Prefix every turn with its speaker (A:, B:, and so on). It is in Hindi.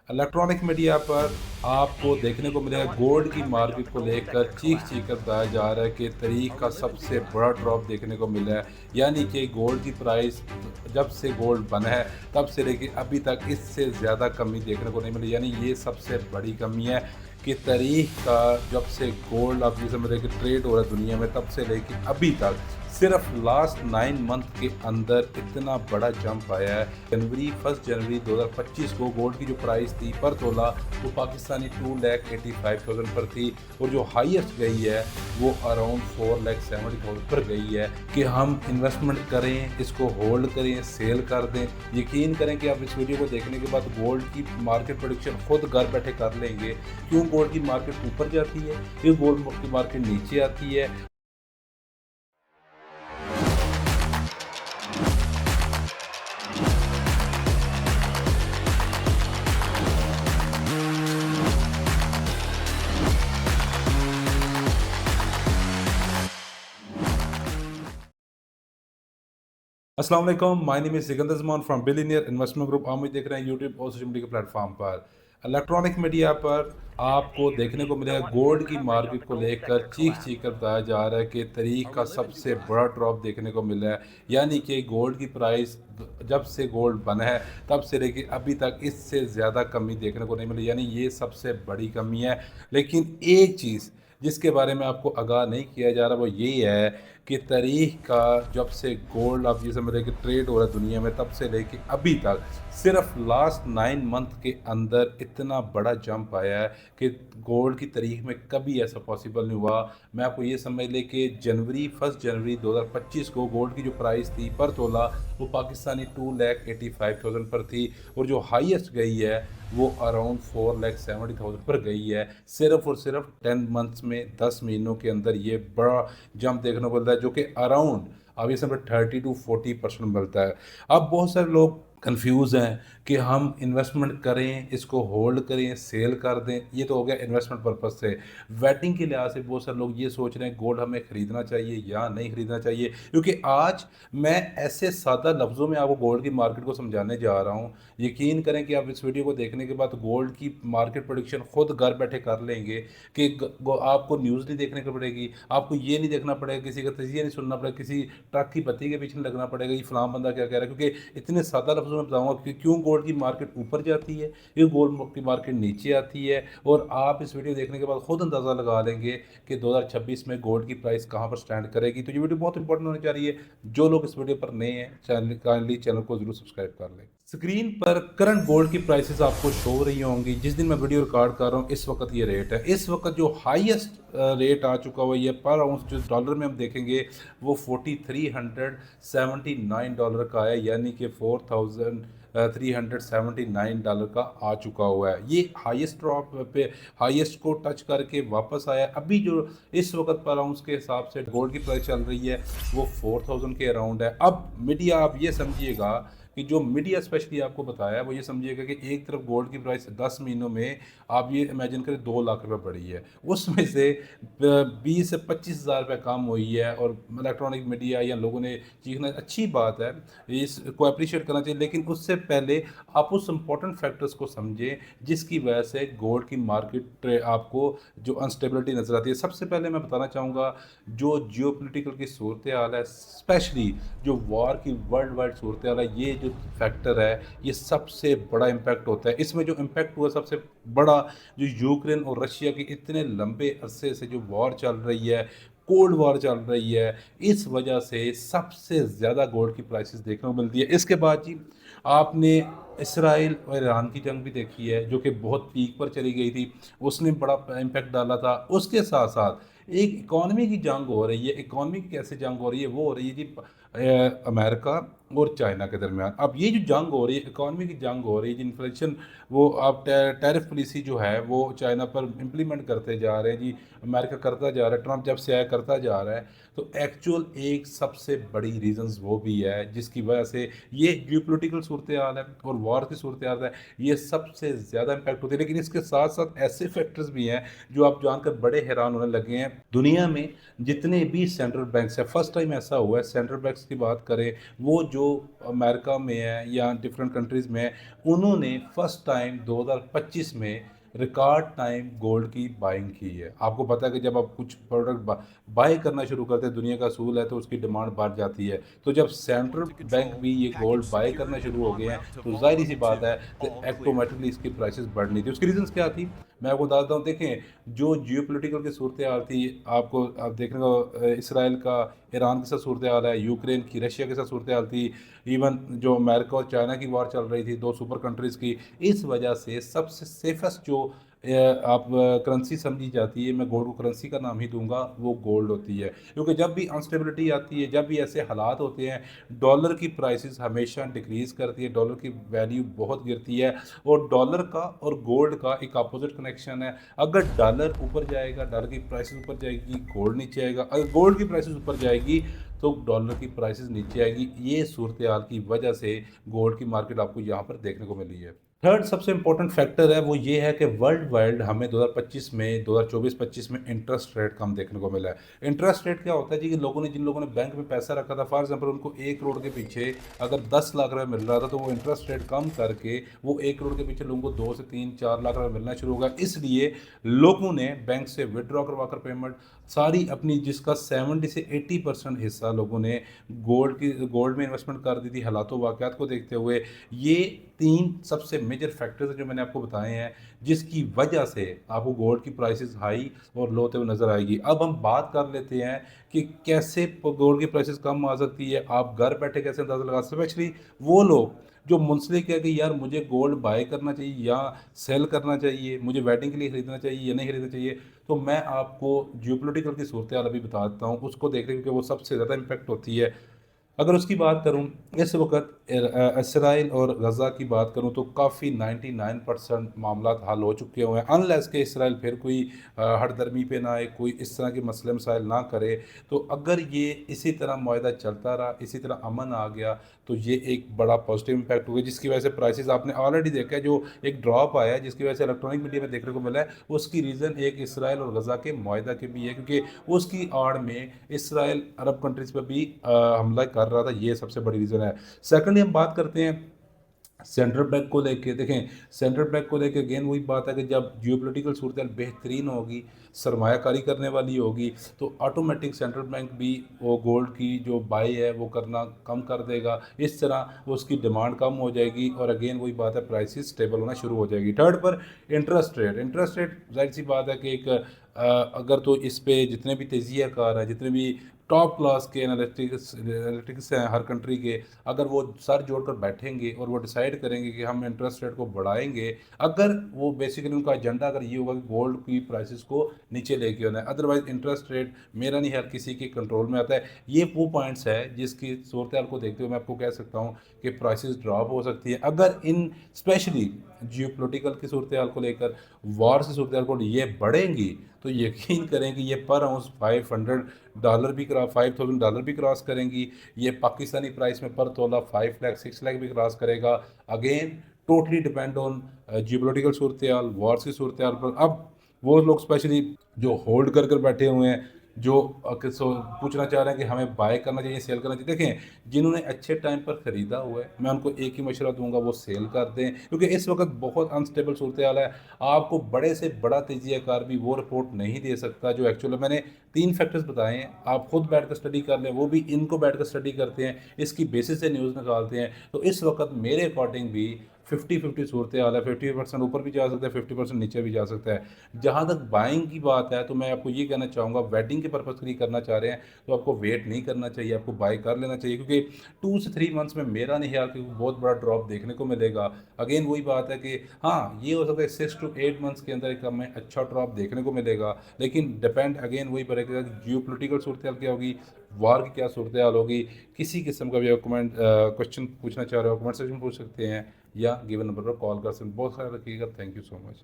A: इलेक्ट्रॉनिक मीडिया पर आपको देखने को मिलेगा गोल्ड की मार्केट को लेकर चीख चीख कर बताया जा रहा है कि तारीख का सबसे बड़ा ड्रॉप देखने को मिला है। यानी कि गोल्ड की प्राइस जब से गोल्ड बना है तब से लेके अभी तक इससे ज़्यादा कमी देखने को नहीं मिली। यानी ये सबसे बड़ी कमी है कि तारीख का जब से गोल्ड आप ये समझ रहे कि ट्रेड हो रहा है दुनिया में तब से लेके अभी तक सिर्फ लास्ट 9 मंथ के अंदर इतना बड़ा जंप आया है। जनवरी 2025 को गोल्ड की जो प्राइस थी पर तोला वो पाकिस्तानी 2,85,000 पर थी और जो हाईएस्ट गई है वो अराउंड 4,70,000 पर गई है। कि हम इन्वेस्टमेंट करें, इसको होल्ड करें, सेल कर दें। यकीन करें कि आप इस वीडियो को देखने के बाद गोल्ड की मार्केट प्रेडिक्शन खुद घर बैठे कर लेंगे। क्यों गोल्ड की मार्केट ऊपर जाती है, क्यों गोल्ड की मार्केट नीचे आती है। अस्सलाम वालेकुम, my name is Sikandar Zaman from billionaire investment group. आप मुझे देख रहे हैं यूट्यूब और सोशल मीडिया के प्लेटफॉर्म पर। इलेक्ट्रॉनिक मीडिया पर आपको देखने को मिलेगा गोल्ड की मार्केट को लेकर चीख चीख कर बताया जा रहा है कि तारीख का सबसे बड़ा ड्रॉप देखने को मिला है। यानी कि गोल्ड की प्राइस जब से गोल्ड बना है तब से लेके अभी तक इससे ज़्यादा कमी देखने को नहीं मिली। यानी ये सबसे बड़ी कमी है। लेकिन एक चीज़ जिसके बारे में आपको आगाह नहीं किया जा रहा वो यही है कि तारीख का जब से गोल्ड आप ये समझ रहे कि ट्रेड हो रहा है दुनिया में तब से लेके अभी तक सिर्फ लास्ट 9 मंथ के अंदर इतना बड़ा जंप आया है कि गोल्ड की तारीख में कभी ऐसा पॉसिबल नहीं हुआ। मैं आपको ये समझ ले कि जनवरी 2025 को गोल्ड की जो प्राइस थी पर तोला वो पाकिस्तानी 2,85,000 पर थी और जो हाईएस्ट गई है वो अराउंड 4,70,000 पर गई है। सिर्फ और सिर्फ 10 मंथ्स में 10 महीनों के अंदर ये बड़ा जंप देखने को मिलता है जो कि अराउंड अब ये समय 30 to 40% मिलता है। अब बहुत सारे लोग कंफ्यूज हैं कि हम इन्वेस्टमेंट करें, इसको होल्ड करें, सेल कर दें। ये तो हो गया इन्वेस्टमेंट पर्पज से। वेटिंग के लिहाज से बहुत सारे लोग ये सोच रहे हैं गोल्ड हमें ख़रीदना चाहिए या नहीं ख़रीदना चाहिए। क्योंकि आज मैं ऐसे सादा लफ्ज़ों में आपको गोल्ड की मार्केट को समझाने जा रहा हूँ। यकीन करें कि आप इस वीडियो को देखने के बाद गोल्ड की मार्केट प्रेडिक्शन खुद घर बैठे कर लेंगे कि आपको न्यूज़ नहीं देखने को पड़ेगी, आपको ये नहीं देखना पड़ेगा, किसी का तजिया नहीं सुनना पड़ेगा, किसी ट्रक की बत्ती के पीछे नहीं लगना पड़ेगा ये फलां बंदा क्या कह रहा है। क्योंकि इतने सादा लफ्ज़ों में बताऊंगा कि क्यों गोल्ड की मार्केट ऊपर जाती है, क्यों गोल्ड की मार्केट नीचे आती है। और आप इस वीडियो देखने के बाद खुद अंदाज़ा लगा लेंगे कि 2026 में गोल्ड की प्राइस कहाँ पर स्टैंड करेगी। तो ये वीडियो बहुत इंपॉर्टेंट होनी चाहिए। जो लोग इस वीडियो पर नए हैं काइंडली चैनल को जरूर सब्सक्राइब कर लें। स्क्रीन पर करंट गोल्ड की प्राइसेस आपको शो हो रही होंगी। जिस दिन मैं वीडियो रिकॉर्ड कर रहा हूँ इस वक्त ये रेट है। इस वक्त जो हाईएस्ट रेट आ चुका हुआ है पर आउंस जो डॉलर में हम देखेंगे वो $4,379 का है। यानी कि $4,379 का आ चुका हुआ है। ये हाईएस्ट ड्रॉप पे हाईएस्ट को टच करके वापस आया। अभी जो इस वक्त पर आउंस के हिसाब से गोल्ड की प्राइस चल रही है वो 4,000 के अराउंड है। अब मीडिया आप ये समझिएगा कि जो मीडिया स्पेशली आपको बताया वो ये समझिएगा कि एक तरफ गोल्ड की प्राइस 10 महीनों में आप ये इमेजिन करें 2 लाख रुपये बढ़ी है, उसमें से 20 से 25 हज़ार रुपये कम हुई है। और इलेक्ट्रॉनिक मीडिया या लोगों ने चीखना अच्छी बात है, इसको अप्रिशिएट करना चाहिए। लेकिन उससे पहले आप उस इम्पोर्टेंट फैक्टर्स को समझें जिसकी वजह से गोल्ड की मार्केट आपको जो अनस्टेबिलिटी नज़र आती है। सबसे पहले मैं बताना चाहूँगा जो जियोपॉलिटिकल की सूरत हाल है, स्पेशली जो वॉर की वर्ल्ड वाइड सूरत हाल है, ये जो फैक्टर है ये सबसे बड़ा इम्पैक्ट होता है। इसमें जो इम्पैक्ट हुआ सबसे बड़ा जो यूक्रेन और रशिया की इतने लंबे अरसे से जो वॉर चल रही है, कोल्ड वॉर चल रही है, इस वजह से सबसे ज़्यादा गोल्ड की प्राइसेस देखने को मिलती है। इसके बाद जी आपने इसराइल और ईरान की जंग भी देखी है जो कि बहुत पीक पर चली गई थी, उसने बड़ा इम्पैक्ट डाला था। उसके साथ साथ एक इकॉनमी की जंग हो रही है। इकॉनमी की कैसे जंग हो रही है, वो हो रही है जी अमेरिका और चाइना के दरमियान। अब ये जो जंग हो रही है, इकॉनमी की जंग हो रही है, इन्फ्लेशन वो अब टैरिफ पॉलिसी जो है वो चाइना पर इम्प्लीमेंट करते जा रहे हैं जी, अमेरिका करता जा रहा है, ट्रंप जब से आया करता जा रहा है। तो एक्चुअल एक सबसे बड़ी रीजंस वो भी है जिसकी वजह से ये जियोपॉलिटिकल सूरत हाल है और वॉर की सूरत हाल है, ये सबसे ज़्यादा इम्पैक्ट होती है। लेकिन इसके साथ साथ ऐसे फैक्टर्स भी हैं जो आप जानकर बड़े हैरान होने लगे हैं। दुनिया में जितने भी सेंट्रल बैंक्स हैं, फर्स्ट टाइम ऐसा हुआ है, सेंट्रल बैंक्स की बात करें वो जो अमेरिका में है या डिफरेंट कंट्रीज़ में है, उन्होंने फर्स्ट टाइम 2025 में रिकॉर्ड टाइम गोल्ड की बाइंग की है। आपको पता है कि जब आप कुछ प्रोडक्ट बाय करना शुरू करते हैं, दुनिया का असूल है, तो उसकी डिमांड बढ़ जाती है। तो जब सेंट्रल बैंक भी ये गोल्ड बाय करना शुरू हो गए हैं, तो ज़ाहिर सी बात है कि ऑटोमेटिकली इसकी प्राइसेस बढ़नी थी। उसकी रीजंस क्या थी, मैं आपको बताता हूँ। देखें, जो जियोपॉलिटिकल की सूरत हाल थी, आपको आप देखने को इसराइल का ईरान के साथ सूरत हाल है, यूक्रेन की रशिया के साथ सूरत हाल थी, इवन जो अमेरिका और चाइना की वॉर चल रही थी, दो सुपर कंट्रीज़ की। इस वजह से सबसे सेफेस्ट जो आप करेंसी समझी जाती है, मैं गोल्ड को करेंसी का नाम ही दूंगा, वो गोल्ड होती है। क्योंकि जब भी अनस्टेबिलिटी आती है, जब भी ऐसे हालात होते हैं, डॉलर की प्राइसेस हमेशा डिक्रीज़ करती है, डॉलर की वैल्यू बहुत गिरती है। और डॉलर का और गोल्ड का एक अपोजिट कनेक्शन है। अगर डॉलर ऊपर जाएगा, डॉलर की प्राइसेस ऊपर जाएगी, गोल्ड नीचे आएगा। अगर गोल्ड की प्राइसेस ऊपर जाएगी तो डॉलर की प्राइसेस नीचे आएगी। ये सूरत हाल की वजह से गोल्ड की मार्केट आपको यहाँ पर देखने को मिली है। थर्ड सबसे इंपॉर्टेंट फैक्टर है, वो ये है कि वर्ल्ड वाइड हमें 2025 में 2024-25 में इंटरेस्ट रेट कम देखने को मिला है। इंटरेस्ट रेट क्या होता है जी, कि जिन लोगों ने बैंक में पैसा रखा था, फॉर एग्जांपल उनको 1 करोड़ के पीछे अगर 10 लाख रुपए मिल रहा था, तो वो इंटरेस्ट रेट कम करके वो 1 करोड़ के पीछे लोगों को 2 से 3-4 लाख रुपए मिलना शुरू होगा। इसलिए लोगों ने बैंक से विड्रॉ करवा कर पेमेंट सारी अपनी, जिसका 70 से 80% हिस्सा लोगों ने गोल्ड में इन्वेस्टमेंट कर दी थी, हालातों वाक़यात को देखते हुए। ये 3 सबसे मेजर फैक्टर्स हैं जो मैंने आपको बताए हैं, जिसकी वजह से आपको गोल्ड की प्राइसेस हाई और लो होते हुए नज़र आएगी। अब हम बात कर लेते हैं कि कैसे गोल्ड की प्राइसेस कम आ सकती है, आप घर बैठे कैसे अंदाज़ा लगा सकते हैं। स्पेशली वो लोग जो मुंसलिक है कि यार मुझे गोल्ड बाय करना चाहिए या सेल करना चाहिए, मुझे वेडिंग के लिए खरीदना चाहिए या नहीं खरीदना चाहिए। तो मैं आपको जियोपॉलिटिकल की सूरत हाल अभी बता देता हूँ, उसको देख रहे, क्योंकि वो सबसे ज़्यादा इम्पैक्ट होती है। अगर उसकी बात करूं, इस वक्त इसराइल और गज़ा की बात करूं, तो काफ़ी 99% मामला हल हो चुके हुए हैं। अनलेस के इसराइल फिर कोई हठधर्मी पे ना आए, कोई इस तरह के मसले मसाइल ना करे। तो अगर ये इसी तरह मुआहदा चलता रहा, इसी तरह अमन आ गया, तो ये एक बड़ा पॉजिटिव इम्पैक्ट होगा, जिसकी वजह से प्राइसेस आपने ऑलरेडी देखा है, जो एक ड्रॉप आया है, जिसकी वजह से इलेक्ट्रॉनिक मीडिया में देखने को मिला है। उसकी रीज़न एक इसराइल और गज़ा के मुआहदा के भी है, क्योंकि उसकी आड़ में इसराइल अरब कंट्रीज़ पर भी हमला कर रहा था। ये सबसे बड़ी रीज़न है। सेकंडली हम बात करते हैं सेंट्रल बैंक को लेके। देखें, सेंट्रल बैंक को लेके अगेन वही बात है कि जब जियोपॉलिटिकल सूरत बेहतरीन होगी, सरमायाकारी करने वाली होगी, तो ऑटोमेटिक सेंट्रल बैंक भी वो गोल्ड की जो बाई है वो करना कम कर देगा। इस तरह उसकी डिमांड कम हो जाएगी और अगेन वही बात है, प्राइसेस स्टेबल होना शुरू हो जाएगी। थर्ड पर इंटरेस्ट रेट जाहिर सी बात है कि एक अगर तो इस पे जितने भी तजिया कार हैं, जितने भी टॉप क्लास के एनालिटिक्स हैं हर कंट्री के, अगर वो सर जोड़कर बैठेंगे और वो डिसाइड करेंगे कि हम इंटरेस्ट रेट को बढ़ाएंगे, अगर वो बेसिकली उनका एजेंडा अगर ये होगा कि गोल्ड की प्राइसेस को नीचे लेके आना है, अदरवाइज इंटरेस्ट रेट मेरा नहीं हर किसी के कंट्रोल में आता है। ये वो पॉइंट्स है जिसकी सूरत हाल को देखते हुए मैं आपको कह सकता हूँ कि प्राइसेस ड्रॉप हो सकती है। अगर इन स्पेशली जियोपॉलिटिकल की सूरत हाल को लेकर, वॉर की सूरत हाल को ये बढ़ेंगी, तो यकीन करें कि ये पर आउंस $500 भी $5,000 भी क्रॉस करेंगी। ये पाकिस्तानी प्राइस में पर तोला 5 लाख 6 लाख भी क्रॉस करेगा। Again totally depend on geopolitical Surat hall, Wars की सूरत हाल पर। अब वो लोग स्पेशली जो होल्ड कर कर बैठे हुए हैं, जो पूछना चाह रहे हैं कि हमें बाय करना चाहिए, सेल करना चाहिए, देखें, जिन्होंने अच्छे टाइम पर ख़रीदा हुआ है, मैं उनको एक ही मशवरा दूंगा, वो सेल कर दें, क्योंकि इस वक्त बहुत अनस्टेबल सूरत हाल है। आपको बड़े से बड़ा तजियाकार भी वो रिपोर्ट नहीं दे सकता जो एक्चुअली मैंने 3 फैक्टर्स बताए हैं। आप खुद बैठ कर स्टडी कर लें, वो भी इनको बैठ कर स्टडी करते हैं, इसकी बेसिस से न्यूज़ निकालते हैं। तो इस वक्त मेरे अकॉर्डिंग भी 50-50 सूरत हाल है। 50% ऊपर भी जा सकता है, 50% नीचे भी जा सकता है। जहाँ तक बाइंग की बात है, तो मैं आपको ये कहना चाहूँगा, वेडिंग के पर्पज़ के लिए करना चाह रहे हैं तो आपको वेट नहीं करना चाहिए, आपको बाय कर लेना चाहिए, क्योंकि 2 से 3 मंथ्स में मेरा नहीं ख्याल कि बहुत बड़ा ड्रॉप देखने को मिलेगा। अगेन वही बात है कि हाँ, ये हो सकता है 6 to 8 मंथ्स के अंदर एक हमें अच्छा ड्रॉप देखने को मिलेगा, लेकिन डिपेंड अगेन वही पड़ेगा कि जियोपॉलिटिकल सूरत हाल क्या होगी, वार की क्या सूरत हाल होगी। किसी किस्म का भी कमेंट क्वेश्चन पूछना चाह रहे हो, कमेंट सेक्शन में पूछ सकते हैं या गिवन नंबर पर कॉल कर सकते हैं। बहुत ख्याल रखिएगा। Thank you so much.